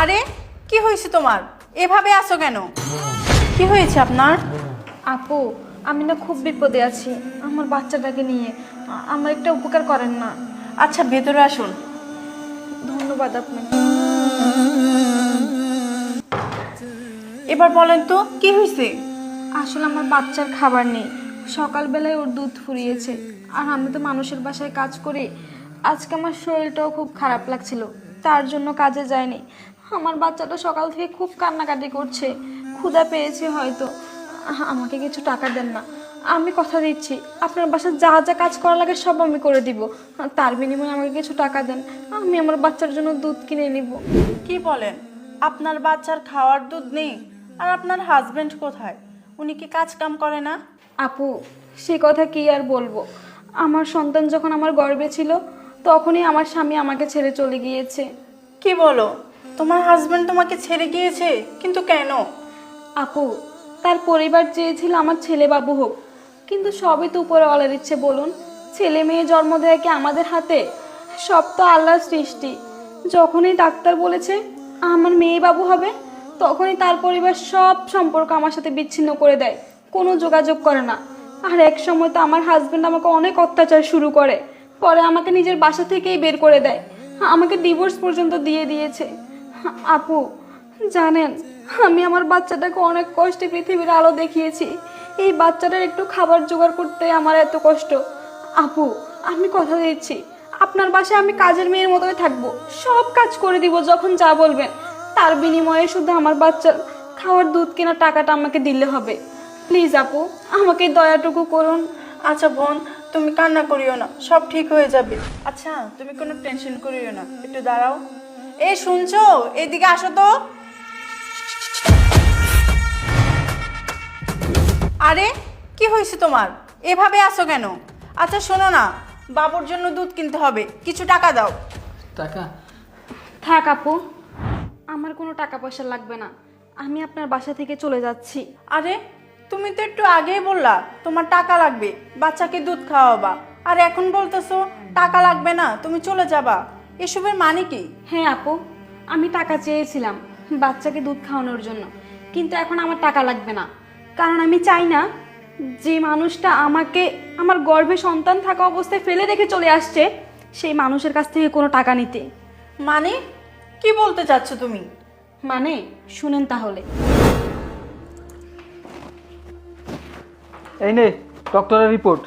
আরে কি হয়েছে তোমার? এভাবে আসো কেন? কি হয়েছে আপনার? আপু, আমি না খুব বিপদে আছি আমার বাচ্চাটাকে নিয়ে। আমার একটা উপকার করেন না? আচ্ছা ভেতরে আসুন। ধন্যবাদ আপনাকে। এবার বলেন তো কি হয়েছে? আসলে আমার বাচ্চার খাবার নেই। সকালবেলায় ওর দুধ ফুরিয়েছে, আর আমি তো মানুষের বাসায় কাজ করি। আজকে আমার শরীরটাও খুব খারাপ লাগছিল, তার জন্য কাজে যায়নি। আমার বাচ্চাটা সকাল থেকে খুব কান্নাকাটি করছে, ক্ষুধা পেয়েছে হয়তো। আমাকে কিছু টাকা দেন না, আমি কথা দিচ্ছি আপনার বাসায় যা যা কাজ করা লাগে সব আমি করে দিব। তার বিনিময়ে আমাকে কিছু টাকা দেন, আমি আমার বাচ্চার জন্য দুধ কিনে নিব। কি বলেন? আপনার বাচ্চার খাওয়ার দুধ নেই? আর আপনার হাজবেন্ড কোথায়? উনি কি কাজ কাম করে না? আপু, সে কথা কি আর বলবো। আমার সন্তান যখন আমার গর্ভে ছিল তখনই আমার স্বামী আমাকে ছেড়ে চলে গিয়েছে। কি বলো? তোমার হাজবেন্ড তোমাকে ছেড়ে গিয়েছে? কিন্তু কেন? আপু, তার পরিবার চেয়েছিল আমার ছেলে বাবু হোক, কিন্তু সবই তো উপরওয়ালার ইচ্ছে বলুন। ছেলে মেয়ে জন্ম দেয় কি আমাদের হাতে? সব তো আল্লাহর সৃষ্টি। যখনই ডাক্তার বলেছে আমার মেয়ে বাবু হবে, তখনই তার পরিবার সব সম্পর্ক আমার সাথে বিচ্ছিন্ন করে দেয়, কোনো যোগাযোগ করে না। আর এক সময় তো আমার হাজবেন্ড আমাকে অনেক অত্যাচার শুরু করে, পরে আমাকে নিজের বাসা থেকেই বের করে দেয়, আমাকে ডিভোর্স পর্যন্ত দিয়ে দিয়েছে। আপু, জানেন, আমি আমার বাচ্চাটাকে অনেক কষ্টে পৃথিবীর আলো দেখিয়েছি। এই বাচ্চাটার একটু খাবার জোগাড় করতে আমার এত কষ্ট। আপু, আমি কথা দিচ্ছি আপনার বাসায় আমি কাজের মেয়ের মতোই থাকবো, সব কাজ করে দিব যখন যা বলবেন। তার বিনিময়ে শুধু আমার বাচ্চার খাওয়ার দুধ কেনার টাকাটা আমাকে দিলে হবে। প্লিজ আপু, আমাকে দয়াটুকু করুন। আচ্ছা বোন, তুমি কান্না করিও না, সব ঠিক হয়ে যাবে। আচ্ছা তুমি কোনো টেনশন করিও না, একটু দাঁড়াও। এই শুনছো? এদিকে আসো তো। আরে কি হয়েছে তোমার? এভাবে আসো কেন? আচ্ছা শোনো না, বাবুর জন্য দুধ কিনতে হবে, কিছু টাকা দাও। টাকা? থাক আপু, আমার কোনো টাকা পয়সা লাগবে না, আমি আপনার বাসা থেকে চলে যাচ্ছি। আরে তুমি তো একটু আগেই বললা তোমার টাকা লাগবে, বাচ্চাকে দুধ খাওয়াবা, আর এখন বলতেছো টাকা লাগবে না, তুমি চলে যাবা। এসবের মানে কি? হ্যাঁ আপু, আমি টাকা চেয়েছিলাম বাচ্চাকে দুধ খাওয়ানোর জন্য, কিন্তু এখন আমার টাকা লাগবে না। কারণ আমি চাই না যে মানুষটা আমাকে আমার গর্ভে সন্তান থাকা অবস্থায় ফেলে রেখে চলে আসছে সেই মানুষের কাছ থেকে কোনো টাকা নিতে। মানে কি বলতে চাচ্ছ তুমি? মানে শুনেন তাহলে। এই নে ডক্টরের রিপোর্ট।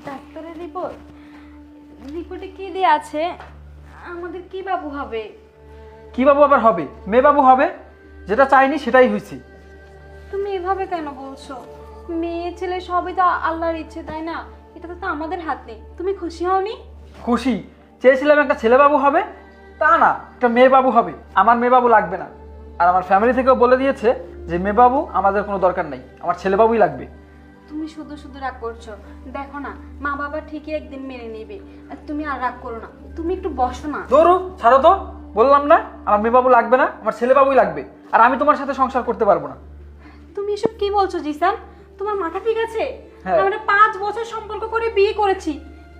ডাক্তারের রিপোর্ট? রিপোর্টে কি দেয়া আছে? আমাদের কি বাবু হবে? কি বাবু আবার হবে? মেয়ে বাবু হবে। যেটা চাইনি সেটাই হয়েছে। তুমি এভাবে কেন বলছো? মেয়ে ছেলে সবই তো আল্লাহর ইচ্ছে, তাই না? এটা তো আমাদের হাতে। তুমি খুশি হওনি? খুশি? চেয়েছিলাম একটা ছেলে বাবু হবে, তা না, একটা মেয়ে বাবু হবে। আমার মেয়ে বাবু লাগবে না। আর আমার ফ্যামিলি থেকেও বলে দিয়েছে যে মেয়ে বাবু আমাদের কোনো দরকার নেই, আমার ছেলে বাবুই লাগবে। তুমি শুধু শুধু রাগ করছো। দেখো না, মা বাবা ঠিকই একদিন মেনে নেবে। আর তুমি আর রাগ করো না, তুমি একটু বসো না। ধরো, ছাড়ো তো। বললাম না আমার মেয়ে বাবু লাগবে না, আমার ছেলে বাবুই লাগবে। আর আমি তোমার সাথে সংসার করতে পারবো না। তুমি এসব কি বলছো জিসান? তোমার মাথা ঠিক আছে? হ্যাঁ। আমরা 5 বছর সম্পর্ক করে বিয়ে করেছি,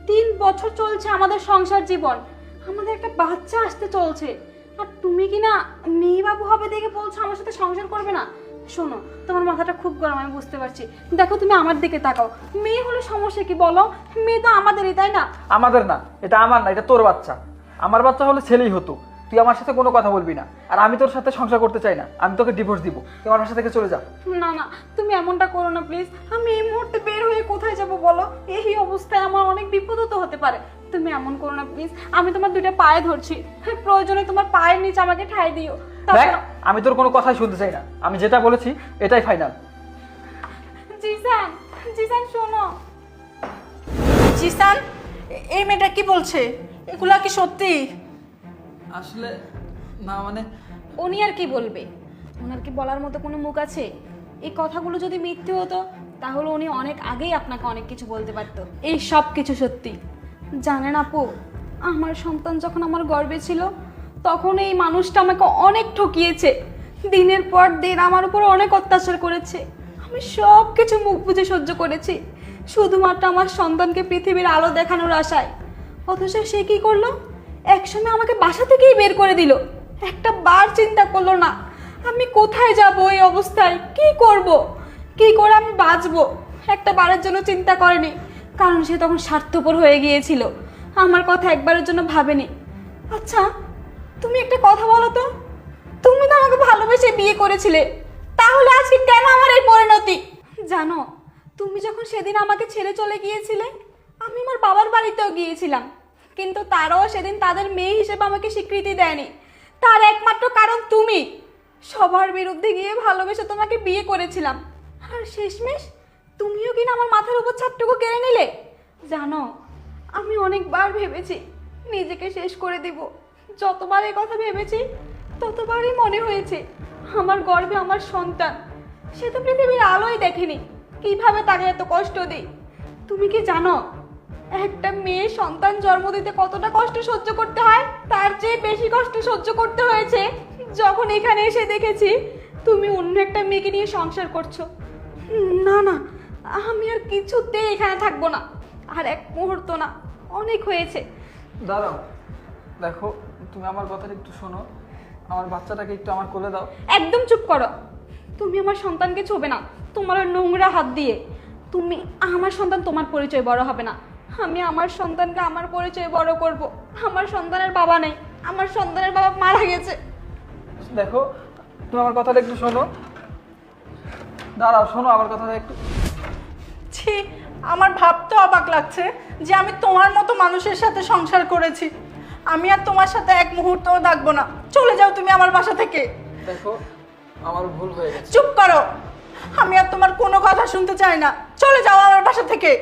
3 বছর চলছে আমাদের সংসার জীবন, আমাদের একটা বাচ্চা আসতে চলছে, আর তুমি কি না মেয়ে বাবু হবে দেখে বলছো আমার সাথে সংসার করবে না? শোনো, তোমার মাথাটা খুব গরম, আমি বুঝতে পারছি। দেখো, তুমি আমার দিকে তাকাও। মেয়ে হলে সমস্যা কি বলো? মেয়ে তো আমাদেরই, তাই না? আমাদের না, এটা আমার না, এটা তোর বাচ্চা। আমার বাচ্চা হলে ছেলেই হতো। তুই আমার সাথে কোনো কথা বলবি না, আর আমি তোর সাথে সংসার করতে চাই না। আমি তোকে ডিভোর্স দিব, তুই আমার বাসা থেকে চলে যা। না না, তুমি এমনটা করো না প্লিজ। আমি এই মুহূর্তে বের হয়ে কোথায় যাব বলো? এই অবস্থায় আমার অনেক বিপদও তো হতে পারে। তুমি এমন করো না প্লিজ, আমি তোমার 2টা পায়ে ধরছি, প্রয়োজনে তোমার পায়ের নিচে আমাকে ঠাই দিও। দেখ, আমি তোর কোনো কথাই শুনতে চাই না। আমি যেটা বলেছি এটাই ফাইনাল। জিসান, জিসান শোনো। জিসান, এই মেয়েটা কি বলছে? এগুলা কি সত্যি? আসলে না, মানে উনি আর কি বলবে? ওনার কি বলার মতো কোনো মুখ আছে? এই কথাগুলো যদি মিথ্যে হতো তাহলে উনি অনেক আগেই আপনাকে অনেক কিছু বলতে পারতো। এই সব কিছু সত্যি। জানেন আপু, আমার সন্তান যখন আমার গর্ভে ছিল তখন এই মানুষটা আমাকে অনেক ঠকিয়েছে। দিনের পর দিন আমার উপর অনেক অত্যাচার করেছে। আমি সব কিছু মুখ বুজে সহ্য করেছি, শুধুমাত্র আমার সন্তানকে পৃথিবীর আলো দেখানোর আশায়। অথচ সে কি করলো? একসময় আমাকে বাসা থেকেই বের করে দিল। একটা বার চিন্তা করলো না আমি কোথায় যাব, এই অবস্থায় কি করব, কি করে আমি বাঁচবো, একটা বারের জন্য চিন্তা করেনি। কারণ সে তখন স্বার্থপর হয়ে গিয়েছিল, আমার কথা একবারের জন্য ভাবেনি। আচ্ছা তুমি একটা কথা বলো তো, তুমি তো আমাকে ভালোবেসে বিয়ে করেছিলে, তাহলে আজকে কেন আমার এই পরিণতি? জানো, তুমি যখন সেদিন আমাকে ছেড়ে চলে গিয়েছিলে, আমি আমার বাবার বাড়িতেও গিয়েছিলাম, কিন্তু তারাও সেদিন তাদের মেয়ে হিসেবে আমাকে স্বীকৃতি দেয়নি। তার একমাত্র কারণ তুমি। সবার বিরুদ্ধে গিয়ে ভালোবেসে তোমাকে বিয়ে করেছিলাম, আর শেষমেশ তুমিও কিনা আমার মাথার উপর ছাদটুকু কেড়ে নিলে। জানো, আমি অনেকবার ভেবেছি নিজেকে শেষ করে দিব। যতবার এই কথা ভেবেছি ততবারই মনে হয়েছে আমার গর্ভে আমার সন্তান, সে তো পৃথিবীর আলোই দেখেনি, কিভাবে তাকে এত কষ্ট দিই। তুমি কি জানো একটা মেয়ে সন্তান জন্ম দিতে কতটা কষ্ট সহ্য করতে হয়? তার চেয়ে বেশি কষ্ট সহ্য করতে হয়েছে যখন এখানে এসে দেখেছি তুমি অন্য একটা মেয়েকে নিয়ে সংসার করছো। না না, আমি আর কিছুতেই এখানে থাকবো না, আর এক মুহূর্ত না, অনেক হয়েছে। দাঁড়াও, দেখো তুমি আমার কথাটা একটু শোনো, আমার বাচ্চাটাকে একটু আমার কোলে দাও। একদম চুপ করো, তুমি আমার সন্তানকে ছোবে না তোমার ওই নোংরা হাত দিয়ে। তুমি আমার সন্তান, তোমার পরিচয় বড় হবে না। আমি আমার সন্তানকে আমার পরিচয় বড় করব। আমার সন্তানের বাবা নেই, আমার সন্তানের বাবা মারা গেছে। দেখো তুমি আমার কথাটা একটু শোনো, দাঁড়াও শোনো আমার কথাটা একটু। ছি, আমার ভাবতে অবাক লাগছে যে আমি তোমার মতো মানুষের সাথে সংসার করেছি। আমি আর তোমার সাথে এক মুহূর্তও থাকবো না। চলে যাও তুমি আমার বাসা থেকে। দেখো আমার ভুল হয়ে গেছে। চুপ করো, আমি আর তোমার কোনো কথা শুনতে চাই না। চলে যাও আমার বাসা থেকে।